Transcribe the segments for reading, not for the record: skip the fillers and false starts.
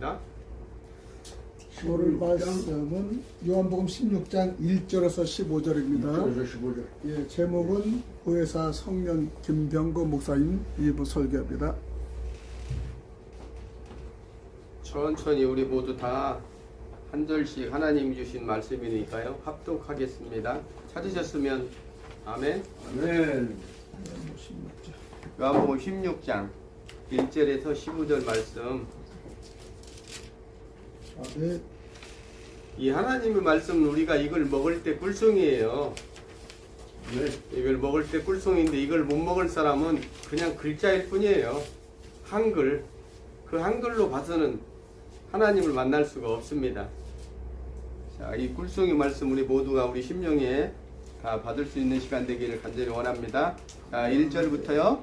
하겠습니다. 오늘 말씀은 요한복음 16장 1절에서 15절입니다. 15절. 예, 제목은 보혜사 성령 김병고 목사님 일부 설교입니다. 천천히 우리 모두 다 한 절씩 하나님이 주신 말씀이니까요. 합독하겠습니다. 찾으셨으면 아멘. 아멘. 요한복음 16장 1절에서 15절 말씀. 네, 이 하나님의 말씀은 우리가 이걸 먹을 때 꿀송이에요. 네. 이걸 먹을 때 꿀송인데 이걸 못 먹을 사람은 그냥 글자일 뿐이에요. 한글. 그 한글로 봐서는 하나님을 만날 수가 없습니다. 자, 이 꿀송이 말씀 우리 모두가 우리 심령에 다 받을 수 있는 시간 되기를 간절히 원합니다. 자, 1절부터요.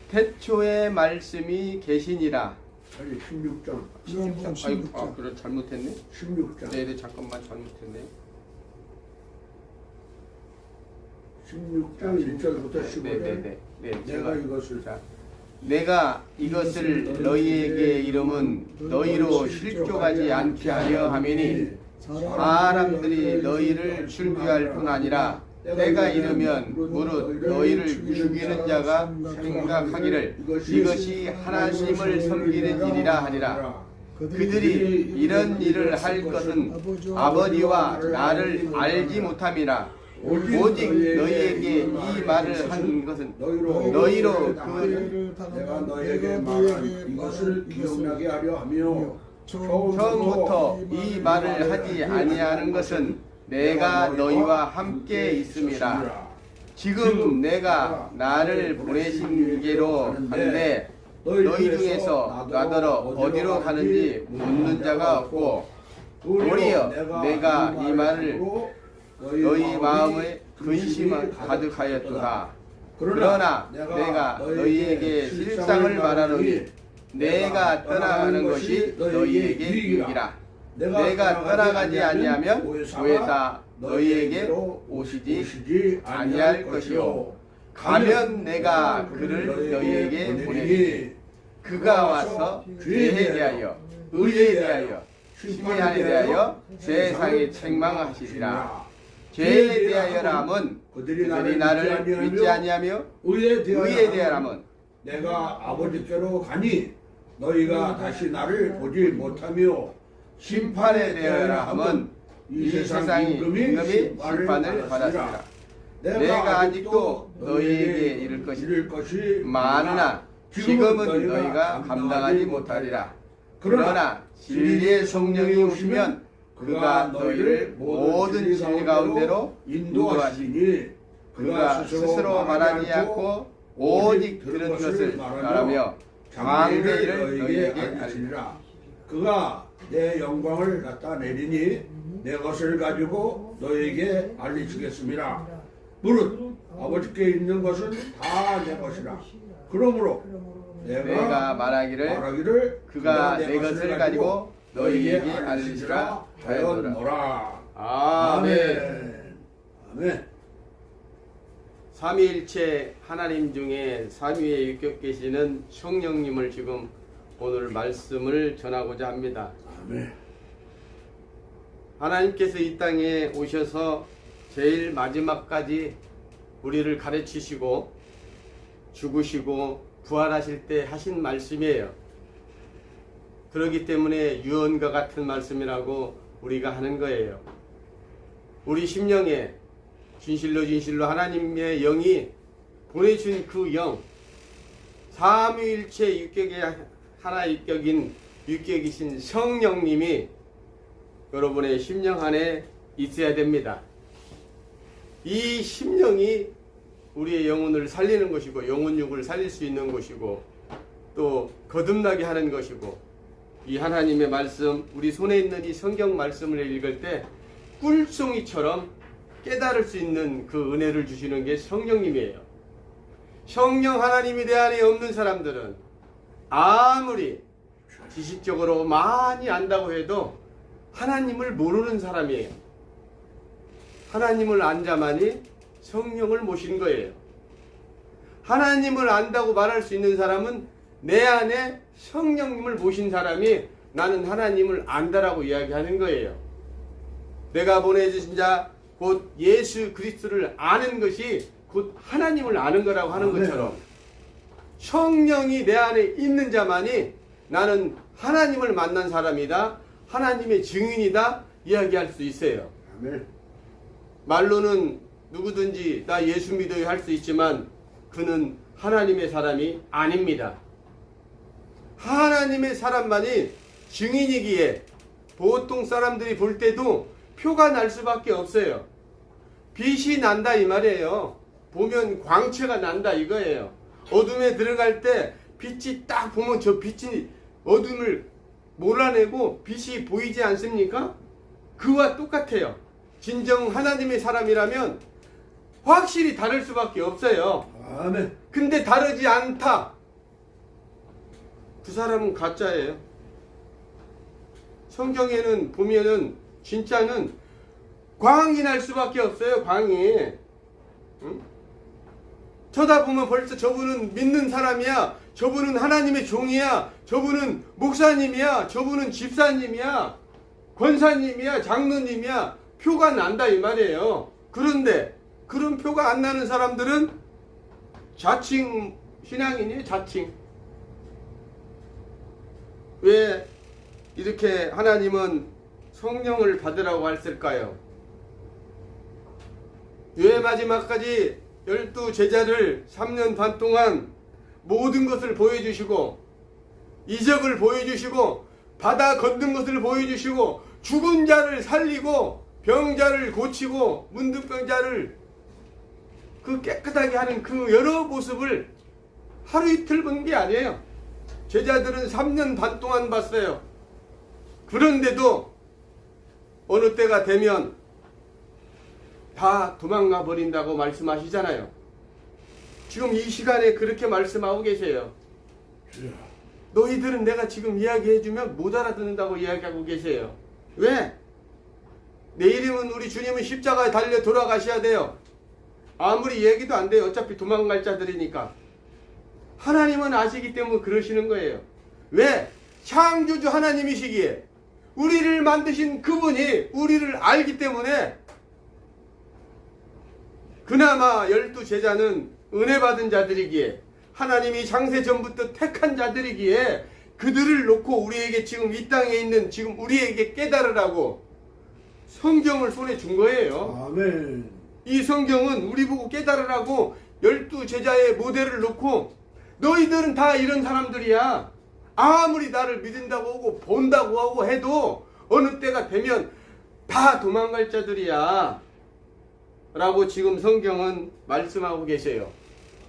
태초에 말씀이 계시니라. 아니 16장. 요한복음 16장. 그래 잘못했네. 16장. 네, 잠깐만 잘못했네. 16장 1절부터 15절. 내가 이것을 내가 이것을 너희에게 이름은 너희로 실족하지 않게 하려 함이니 사람들이 너희를 출교할 뿐 아니라 때가 이르면 무릇 너희를 죽이는 자가 생각하기를 이것이 하나님을 섬기는 일이라 하리라. 그들이 이런 일을 할 것은 아버지와 나를 알지 못함이라. 오직 너희에게 이 말을 한 것은 너희로 내가 너희에게 말한 이것을 기억나게 하려 하며 처음부터 이 말을 하지 아니하는 것은 내가 너희와 함께 있음이라. 지금 내가 나를 보내신 이게로 한데 너희 중에서 나더러 어디로 가는지 묻는 자가 없고 오히려 내가 이 말을 너희 마음에 근심을 가득하였도다. 그러나 내가 너희에게 실상을 말하노니 내가 떠나가는 것이 너희에게 유익이라. 내가 떠나가지 아니하면 보혜사 너희에게 오시지 아니할 것이요 가면 내가 그를 너희에게 보내리니 그가 와서 죄에 대하여 의에 대하여 심판에 대하여 세상에 책망하시리라. 죄에 대하여라면 그들이 나를 믿지 아니하며 의에 대하여라면 내가 아버지께로 가니 너희가 다시 나를 보지 못하며 심판에 대하여라 하면 이 세상이 임금이 심판을 받았으리라. 내가 아직도 너희에게 이를 것이 많으나 지금은 너희가 감당하지 못하리라. 그러나 진리의 성령이 오시면 그가 너희를 모든 진리 가운데로 인도하시니 그가 스스로 말하지 않고 오직 들은 것을 말하며 장대 일을 너희에게 알리리라. 그가 내 영광을 갖다 내리니 내 것을 가지고 너희에게 알리시겠습니다. 무릇 아버지께 있는 것은 다 내 것이라. 그러므로 내가 말하기를 그가 내 것을 가지고 너희에게 알리시라 하였노라. 아멘. 아멘. 삼위일체 하나님 중에 삼위에 육격 계시는 성령님을 지금 오늘 말씀을 전하고자 합니다. 아멘. 하나님께서 이 땅에 오셔서 제일 마지막까지 우리를 가르치시고 죽으시고 부활하실 때 하신 말씀이에요. 그렇기 때문에 유언과 같은 말씀이라고 우리가 하는 거예요. 우리 심령에 진실로 하나님의 영이 보내준 그 영, 삼위일체 육격의 하나 육격인 육격이신 성령님이 여러분의 심령 안에 있어야 됩니다. 이 심령이 우리의 영혼을 살리는 것이고 영혼육을 살릴 수 있는 것이고 또 거듭나게 하는 것이고 이 하나님의 말씀, 우리 손에 있는 이 성경 말씀을 읽을 때 꿀송이처럼 깨달을 수 있는 그 은혜를 주시는 게 성령님이에요. 성령 하나님이 내 안에 없는 사람들은 아무리 지식적으로 많이 안다고 해도 하나님을 모르는 사람이에요. 하나님을 안 자만이 성령을 모신 거예요. 하나님을 안다고 말할 수 있는 사람은 내 안에 성령님을 모신 사람이 나는 하나님을 안다라고 이야기하는 거예요. 내가 보내주신 자 곧 예수 그리스도를 아는 것이 곧 하나님을 아는 거라고 하는 것처럼 성령이 내 안에 있는 자만이 나는 하나님을 만난 사람이다, 하나님의 증인이다 이야기할 수 있어요. 아멘. 말로는 누구든지 나 예수 믿어요 할 수 있지만 그는 하나님의 사람이 아닙니다. 하나님의 사람만이 증인이기에 보통 사람들이 볼 때도 표가 날 수밖에 없어요. 빛이 난다 이 말이에요. 보면 광채가 난다 이거예요. 어둠에 들어갈 때 빛이 딱 보면 저 빛이 어둠을 몰아내고 빛이 보이지 않습니까? 그와 똑같아요. 진정 하나님의 사람이라면 확실히 다를 수밖에 없어요. 아멘. 근데 다르지 않다. 그 사람은 가짜예요. 성경에는 보면은 진짜는 광이 날 수밖에 없어요. 광이. 응? 쳐다보면 벌써 저분은 믿는 사람이야. 저분은 하나님의 종이야. 저분은 목사님이야. 저분은 집사님이야. 권사님이야. 장로님이야. 표가 난다 이 말이에요. 그런데 그런 표가 안 나는 사람들은 자칭 신앙인이에요. 자칭. 왜 이렇게 하나님은 성령을 받으라고 했을까요? 왜 마지막까지 12 제자를 3년 반 동안 모든 것을 보여주시고 이적을 보여주시고 바다 건넌 것을 보여주시고 죽은 자를 살리고 병자를 고치고 문둥병자를 그 깨끗하게 하는 그 여러 모습을 하루 이틀 본 게 아니에요. 제자들은 3년 반 동안 봤어요. 그런데도 어느 때가 되면 다 도망가 버린다고 말씀하시잖아요. 지금 이 시간에 그렇게 말씀하고 계세요. 너희들은 내가 지금 이야기해주면 못 알아듣는다고 이야기하고 계세요. 왜? 내일이면 우리 주님은 십자가에 달려 돌아가셔야 돼요. 아무리 얘기도 안 돼요. 어차피 도망갈 자들이니까. 하나님은 아시기 때문에 그러시는 거예요. 왜? 창조주 하나님이시기에 우리를 만드신 그분이 우리를 알기 때문에 그나마 12 제자는 은혜 받은 자들이기에 하나님이 창세 전부터 택한 자들이기에 그들을 놓고 우리에게 지금 이 땅에 있는 지금 우리에게 깨달으라고 성경을 손에 준 거예요. 아멘. 이 성경은 우리 보고 깨달으라고 12 제자의 모델을 놓고 너희들은 다 이런 사람들이야. 아무리 나를 믿는다고 하고 본다고 하고 해도 어느 때가 되면 다 도망갈 자들이야. 라고 지금 성경은 말씀하고 계세요.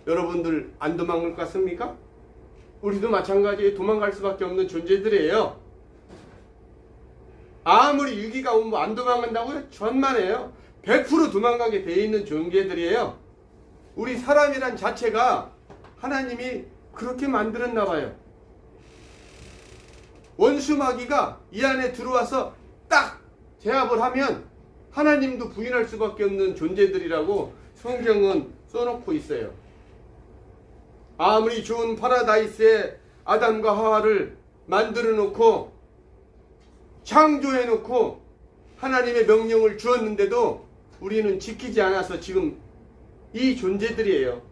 여러분들 안 도망갈 것 같습니까? 우리도 마찬가지에 도망갈 수밖에 없는 존재들이에요. 아무리 위기가 오면 안 도망간다고요? 천만에요. 100% 도망가게 돼 있는 존재들이에요. 우리 사람이란 자체가 하나님이 그렇게 만들었나 봐요. 원수 마귀가 이 안에 들어와서 딱 제압을 하면 하나님도 부인할 수밖에 없는 존재들이라고 성경은 써놓고 있어요. 아무리 좋은 파라다이스에 아담과 하와를 만들어 놓고 창조해 놓고 하나님의 명령을 주었는데도 우리는 지키지 않아서 지금 이 존재들이에요.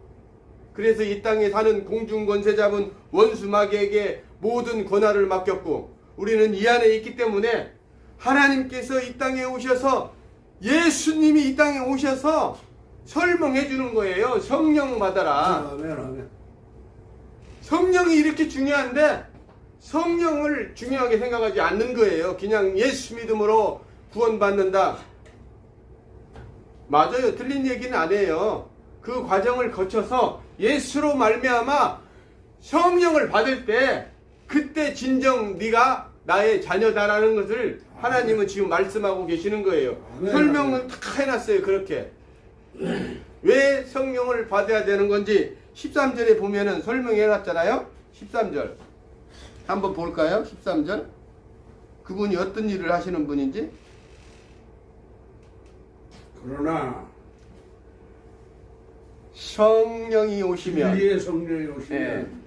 그래서 이 땅에 사는 공중권세 잡은 원수 마귀에게 모든 권한을 맡겼고 우리는 이 안에 있기 때문에 하나님께서 이 땅에 오셔서 예수님이 이 땅에 오셔서 설명해 주는 거예요. 성령 받아라. 아멘. 아멘. 성령이 이렇게 중요한데 성령을 중요하게 생각하지 않는 거예요. 그냥 예수 믿음으로 구원받는다. 맞아요. 틀린 얘기는 안 해요. 그 과정을 거쳐서 예수로 말미암아 성령을 받을 때 그때 진정 네가 나의 자녀다라는 것을 하나님은 지금 말씀하고 계시는 거예요. 아멘. 설명은 다 해놨어요. 그렇게. 왜 성령을 받아야 되는 건지 13절에 보면은 설명해놨잖아요. 13절 한번 볼까요? 13절 그분이 어떤 일을 하시는 분인지. 그러나 성령이 오시면 진리의 성령이 오시면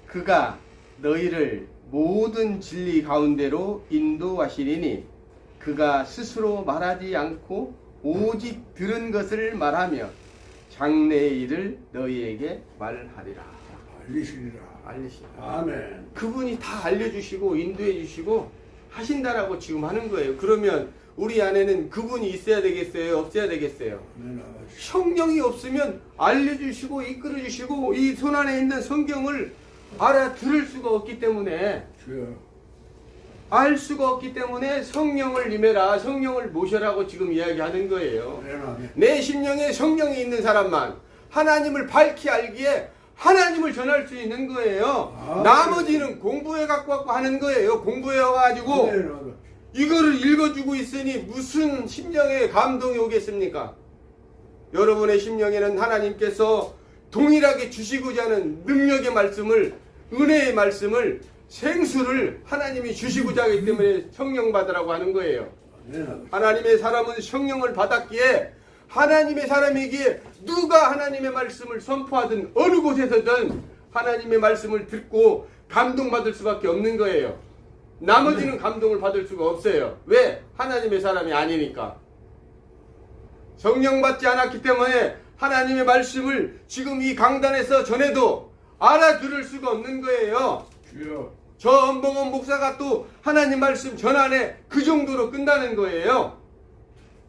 그가 너희를 모든 진리 가운데로 인도하시리니 그가 스스로 말하지 않고 오직 들은 것을 말하며 장래의 일을 너희에게 말하리라. 알리시리라. 알리시라. 아멘. 그분이 다 알려주시고 인도해 주시고 하신다라고 지금 하는 거예요. 그러면 우리 안에는 그분이 있어야 되겠어요? 없어야 되겠어요? 아멘. 아버지. 성령이 없으면 알려주시고 이끌어주시고 이 손안에 있는 성경을 알아들을 수가 없기 때문에 주여. 알 수가 없기 때문에 성령을 임해라, 성령을 모셔라고 지금 이야기하는 거예요. 아멘. 아멘. 내 심령에 성령이 있는 사람만 하나님을 밝히 알기에 하나님을 전할 수 있는 거예요. 아, 나머지는 공부해 갖고 하는 거예요. 공부해 가지고 아멘. 아멘. 이거를 읽어주고 있으니 무슨 심령에 감동이 오겠습니까? 여러분의 심령에는 하나님께서 동일하게 주시고자 하는 능력의 말씀을, 은혜의 말씀을, 생수를 하나님이 주시고자 하기 때문에 성령 받으라고 하는 거예요. 아멘. 아버지. 하나님의 사람은 성령을 받았기에 하나님의 사람이기에 누가 하나님의 말씀을 선포하든 어느 곳에서든 하나님의 말씀을 듣고 감동받을 수밖에 없는 거예요. 나머지는 감동을 받을 수가 없어요. 왜? 하나님의 사람이 아니니까. 성령 받지 않았기 때문에 하나님의 말씀을 지금 이 강단에서 전해도 알아들을 수가 없는 거예요. 주여. 저 엄봉원 목사가 또 하나님 말씀 전하네 그 정도로 끝나는 거예요.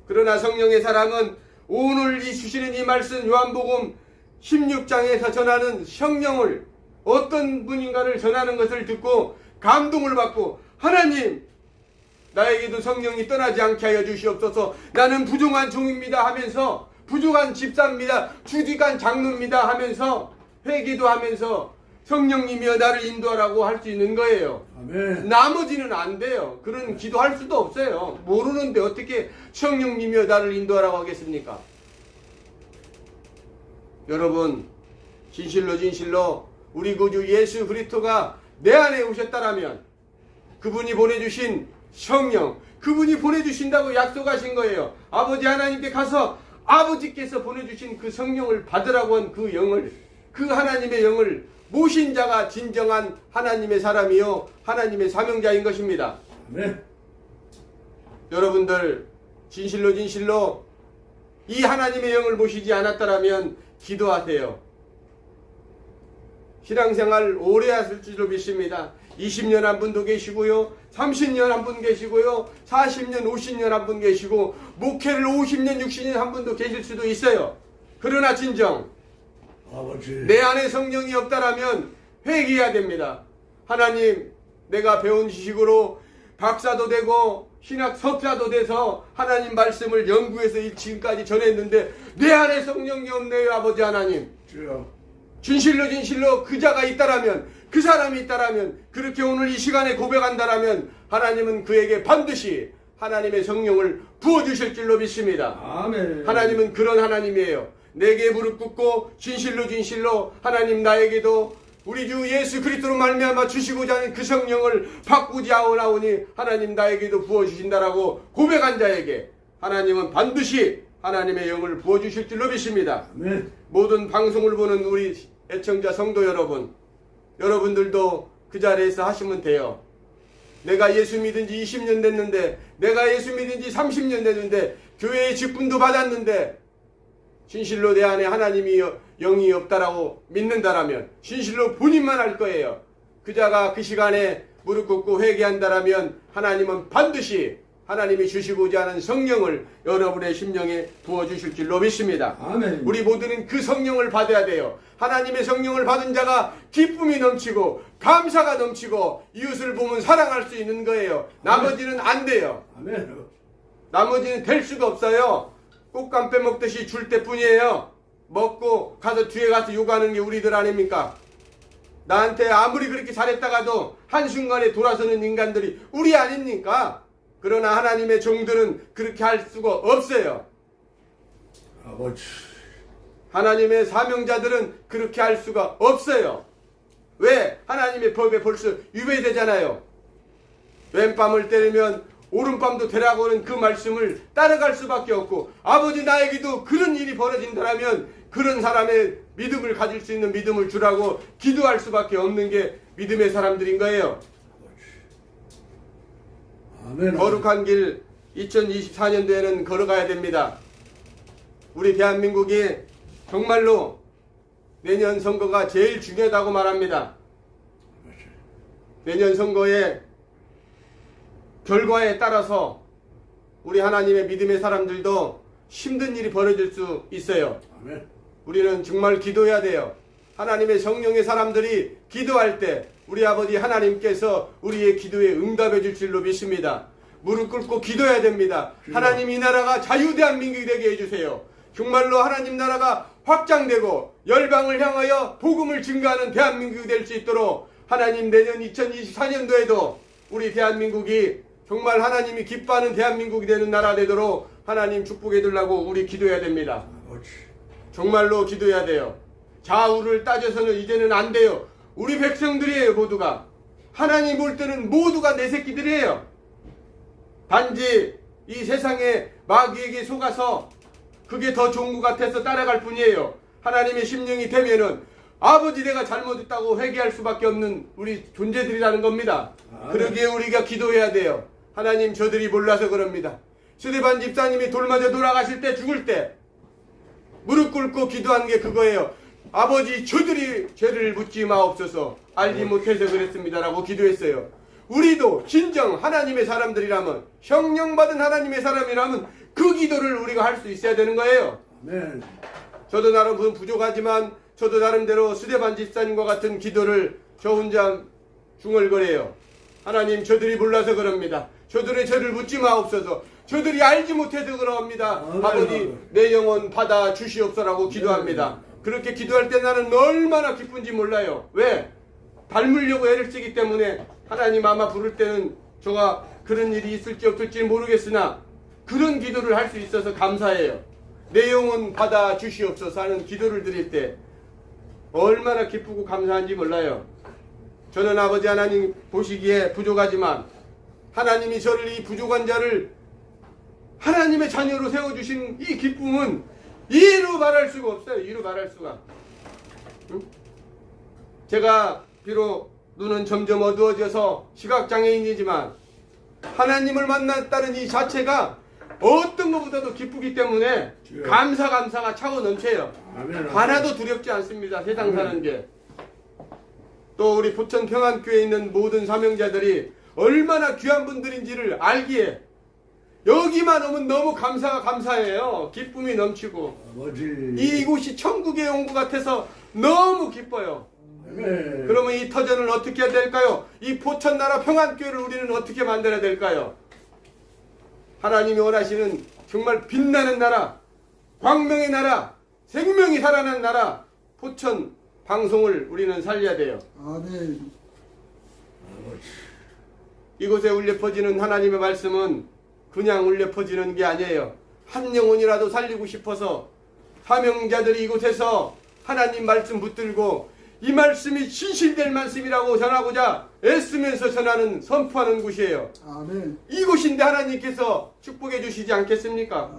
그러나 성령의 사람은 오늘 이 주시는 이 말씀 요한복음 16장에서 전하는 성령을 어떤 분인가를 전하는 것을 듣고 감동을 받고 하나님 나에게도 성령이 떠나지 않게 하여 주시옵소서. 나는 부족한 종입니다 하면서 부족한 집사입니다, 주직한 장로입니다 하면서 회개도 하면서 성령님이여 나를 인도하라고 할 수 있는 거예요. 아멘. 나머지는 안 돼요. 그런 기도할 수도 없어요. 모르는데 어떻게 성령님이여 나를 인도하라고 하겠습니까? 여러분, 진실로 우리 구주 예수 그리스도가 내 안에 오셨다라면 그분이 보내주신 성령, 그분이 보내주신다고 약속하신 거예요. 아버지 하나님께 가서 아버지께서 보내주신 그 성령을 받으라고 한 그 영을, 그 하나님의 영을 모신 자가 진정한 하나님의 사람이요 하나님의 사명자인 것입니다. 아멘. 여러분들 진실로 이 하나님의 영을 모시지 않았다라면 기도하세요. 신앙생활 오래 하실 줄로 믿습니다. 20년 한 분도 계시고요, 30년 한 분 계시고요, 40년 50년 한 분 계시고 목회를 50년 60년 한 분도 계실 수도 있어요. 그러나 진정 아버지. 내 안에 성령이 없다라면 회개해야 됩니다. 하나님, 내가 배운 지식으로 박사도 되고 신학 석사도 돼서 하나님 말씀을 연구해서 지금까지 전했는데 내 안에 성령이 없네요. 아버지 하나님, 주여. 진실로 그 자가 있다라면, 그 사람이 있다라면, 그렇게 오늘 이 시간에 고백한다라면 하나님은 그에게 반드시 하나님의 성령을 부어주실 줄로 믿습니다. 아멘. 하나님은 그런 하나님이에요. 내게 무릎 꿇고 진실로 하나님 나에게도 우리 주 예수 그리스도로 말미암아 주시고자 하는 그 성령을 바꾸지 아오나오니 하나님 나에게도 부어주신다라고 고백한 자에게 하나님은 반드시 하나님의 영을 부어주실 줄로 믿습니다. 아멘. 모든 방송을 보는 우리 애청자 성도 여러분, 여러분들도 그 자리에서 하시면 돼요. 내가 예수 믿은 지 20년 됐는데, 내가 예수 믿은 지 30년 됐는데, 교회의 직분도 받았는데 진실로 내 안에 하나님이 영이 없다라고 믿는다라면 진실로 본인만 할 거예요. 그 자가 그 시간에 무릎 꿇고 회개한다라면 하나님은 반드시 하나님이 주시고자 하는 성령을 여러분의 심령에 부어주실 줄로 믿습니다. 아멘. 우리 모두는 그 성령을 받아야 돼요. 하나님의 성령을 받은 자가 기쁨이 넘치고 감사가 넘치고 이웃을 보면 사랑할 수 있는 거예요. 나머지는 안 돼요. 아멘. 나머지는 될 수가 없어요. 꽃감 빼먹듯이 줄 때뿐이에요. 먹고 가서 뒤에 가서 욕하는 게 우리들 아닙니까? 나한테 아무리 그렇게 잘했다가도 한순간에 돌아서는 인간들이 우리 아닙니까? 그러나 하나님의 종들은 그렇게 할 수가 없어요. 아버지. 하나님의 사명자들은 그렇게 할 수가 없어요. 왜? 하나님의 법에 벌써 위배되잖아요. 왼밤을 때리면 오른밤도 되라고 하는 그 말씀을 따라갈 수밖에 없고, 아버지 나에게도 그런 일이 벌어진다면 그런 사람의 믿음을 가질 수 있는 믿음을 주라고 기도할 수밖에 없는 게 믿음의 사람들인 거예요. 아멘. 거룩한 길 2024년도에는 걸어가야 됩니다. 우리 대한민국이 정말로 내년 선거가 제일 중요하다고 말합니다. 내년 선거의 결과에 따라서 우리 하나님의 믿음의 사람들도 힘든 일이 벌어질 수 있어요. 아멘. 우리는 정말 기도해야 돼요. 하나님의 성령의 사람들이 기도할 때 우리 아버지 하나님께서 우리의 기도에 응답해 줄 줄로 믿습니다. 무릎 꿇고 기도해야 됩니다. 하나님 이 나라가 자유대한민국이 되게 해주세요. 정말로 하나님 나라가 확장되고 열방을 향하여 복음을 증가하는 대한민국이 될 수 있도록 하나님 내년 2024년도에도 우리 대한민국이 정말 하나님이 기뻐하는 대한민국이 되는 나라 되도록 하나님 축복해 달라고 우리 기도해야 됩니다. 정말로 기도해야 돼요. 좌우를 따져서는 이제는 안 돼요. 우리 백성들이에요. 모두가 하나님 볼 때는 모두가 내 새끼들이에요. 단지 이 세상에 마귀에게 속아서 그게 더 좋은 것 같아서 따라갈 뿐이에요. 하나님의 심령이 되면은 아버지 내가 잘못했다고 회개할 수밖에 없는 우리 존재들이라는 겁니다. 그러기에 우리가 기도해야 돼요. 하나님 저들이 몰라서 그럽니다. 스데반 집사님이 돌 맞아 돌아가실 때 죽을 때 무릎 꿇고 기도한 게 그거예요. 아버지 저들이 죄를 묻지 마옵소서 알지 못해서 그랬습니다라고 기도했어요. 우리도 진정 하나님의 사람들이라면 성령 받은 하나님의 사람이라면 그 기도를 우리가 할 수 있어야 되는 거예요. 아멘. 저도 나름 부족하지만 저도 나름대로 스데반 집사님과 같은 기도를 저 혼자 중얼거려요. 하나님 저들이 몰라서 그럽니다. 저들의 죄를 묻지 마옵소서. 저들이 알지 못해서 그러합니다. 아버지 내 영혼 받아 주시옵소서라고 기도합니다. 그렇게 기도할 때 나는 얼마나 기쁜지 몰라요. 왜? 닮으려고 애를 쓰기 때문에 하나님 아마 부를 때는 저가 그런 일이 있을지 없을지 모르겠으나 그런 기도를 할 수 있어서 감사해요. 내 영혼 받아 주시옵소서 하는 기도를 드릴 때 얼마나 기쁘고 감사한지 몰라요. 저는 아버지 하나님 보시기에 부족하지만 하나님이 저를 이 부족한 자를 하나님의 자녀로 세워주신 이 기쁨은 이루 말할 수가 없어요. 이루 말할 수가. 응? 제가 비록 눈은 점점 어두워져서 시각장애인이지만 하나님을 만났다는 이 자체가 어떤 것보다도 기쁘기 때문에 감사가 차고 넘쳐요. 하나도 두렵지 않습니다. 세상 사는 게. 또 우리 포천 평안교회에 있는 모든 사명자들이 얼마나 귀한 분들인지를 알기에 여기만 오면 너무 감사해요. 기쁨이 넘치고 아버지. 이곳이 천국에 온 것 같아서 너무 기뻐요. 아멘. 그러면 이 터전을 어떻게 해야 될까요? 이 포천나라 평안교회를 우리는 어떻게 만들어야 될까요? 하나님이 원하시는 정말 빛나는 나라, 광명의 나라, 생명이 살아나는 나라 포천 방송을 우리는 살려야 돼요. 아멘. 이곳에 울려 퍼지는 하나님의 말씀은 그냥 울려 퍼지는 게 아니에요. 한 영혼이라도 살리고 싶어서 사명자들이 이곳에서 하나님 말씀 붙들고 이 말씀이 진실될 말씀이라고 전하고자 애쓰면서 전하는 선포하는 곳이에요. 아멘. 이곳인데 하나님께서 축복해 주시지 않겠습니까?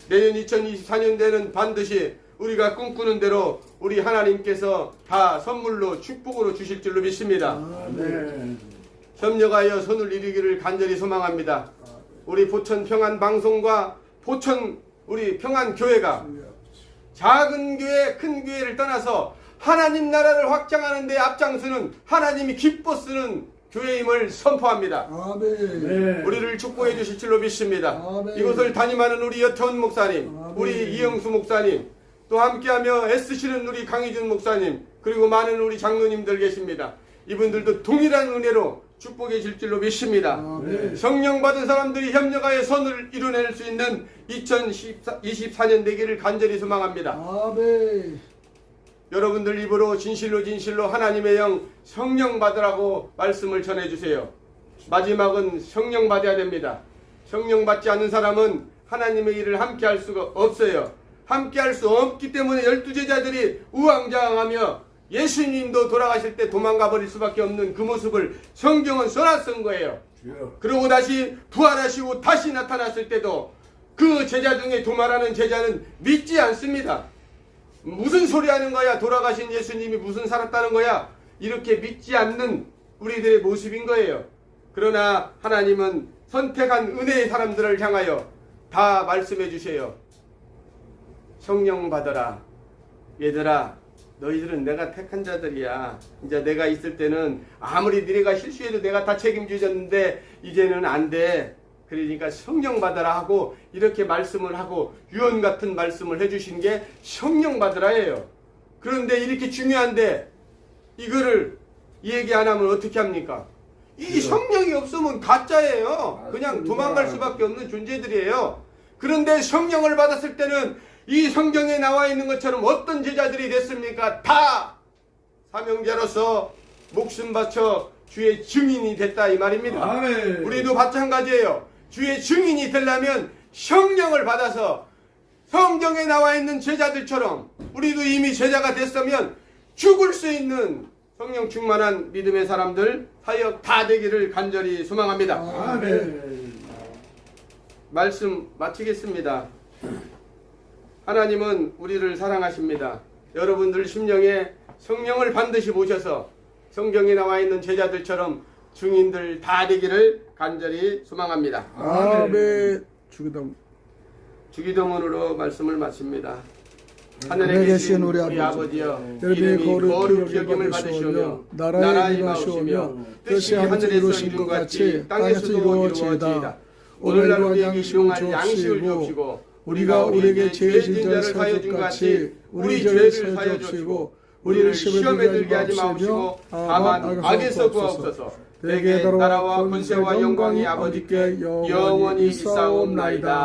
내년 2024년대는 반드시 우리가 꿈꾸는 대로 우리 하나님께서 다 선물로 축복으로 주실 줄로 믿습니다. 아멘. 협력하여 손을 이루기를 간절히 소망합니다. 우리 포천 평안 방송과 포천 우리 평안 교회가 작은 교회 큰 교회를 떠나서 하나님 나라를 확장하는 데 앞장서는 하나님이 기뻐 쓰는 교회임을 선포합니다. 아멘. 네. 우리를 축복해 주실 줄로 믿습니다. 아멘. 이곳을 담임하는 우리 여태원 목사님, 아멘. 우리 이영수 목사님, 또 함께하며 애쓰시는 우리 강희준 목사님, 그리고 많은 우리 장로님들 계십니다. 이분들도 동일한 은혜로 축복해 줄 줄로 믿습니다. 아멘. 성령 받은 사람들이 협력하여 선을 이뤄낼 수 있는 2024년 되기를 간절히 소망합니다. 아멘. 여러분들 입으로 진실로 하나님의 영 성령 받으라고 말씀을 전해주세요. 마지막은 성령 받아야 됩니다. 성령 받지 않는 사람은 하나님의 일을 함께 할 수가 없어요. 함께 할 수 없기 때문에 12제자들이 우왕좌왕하며 예수님도 돌아가실 때 도망가 버릴 수밖에 없는 그 모습을 성경은 써놨은 거예요. 그러고 다시 부활하시고 다시 나타났을 때도 그 제자 중에 도마라는 제자는 믿지 않습니다. 무슨 소리 하는 거야? 돌아가신 예수님이 무슨 살았다는 거야? 이렇게 믿지 않는 우리들의 모습인 거예요. 그러나 하나님은 선택한 은혜의 사람들을 향하여 다 말씀해 주세요. 성령 받아라. 얘들아, 너희들은 내가 택한 자들이야. 이제 내가 있을 때는 아무리 너희가 실수해도 내가 다 책임지셨는데 이제는 안 돼. 그러니까 성령 받아라 하고 이렇게 말씀을 하고 유언 같은 말씀을 해주신 게 성령 받으라예요. 그런데 이렇게 중요한데 이거를 얘기 안 하면 어떻게 합니까? 이 성령이 없으면 가짜예요. 그냥 도망갈 수밖에 없는 존재들이에요. 그런데 성령을 받았을 때는 이 성경에 나와 있는 것처럼 어떤 제자들이 됐습니까? 다 사명자로서 목숨 바쳐 주의 증인이 됐다 이 말입니다. 아멘. 우리도 마찬가지예요. 주의 증인이 되려면 성령을 받아서 성경에 나와 있는 제자들처럼 우리도 이미 제자가 됐으면 죽을 수 있는 성령 충만한 믿음의 사람들 사역 다 되기를 간절히 소망합니다. 아멘. 말씀 마치겠습니다. 하나님은 우리를 사랑하십니다. 여러분들 심령에 성령을 반드시 모셔서 성경에 나와 있는 제자들처럼 증인들 다 되기를 간절히 소망합니다. 아멘. 주기도 주기도문으로 말씀을 마칩니다. 하늘에 하늘에 계신 계신 우리 우리 아버지, 아버지여, 여러분의 이름이 거룩히 여김을 받으시오며 받으시오며 나라의 나라의 임하시오며 임하시오며 뜻이 하늘에서 이루어진 것 같이 땅에서도 이루어지이다. 오늘날 우리에게 일용할 양식을 주옵시고 우리가 우리에게 죄 진 자를 사여 준 같이 우리 죄를 사여 주옵시고 우리를 시험에 들게 하지 마옵시고 다만 악에서 구하옵소서. 내게 나라와 권세와 영광이 아버지께 영원히 있사옵나이다.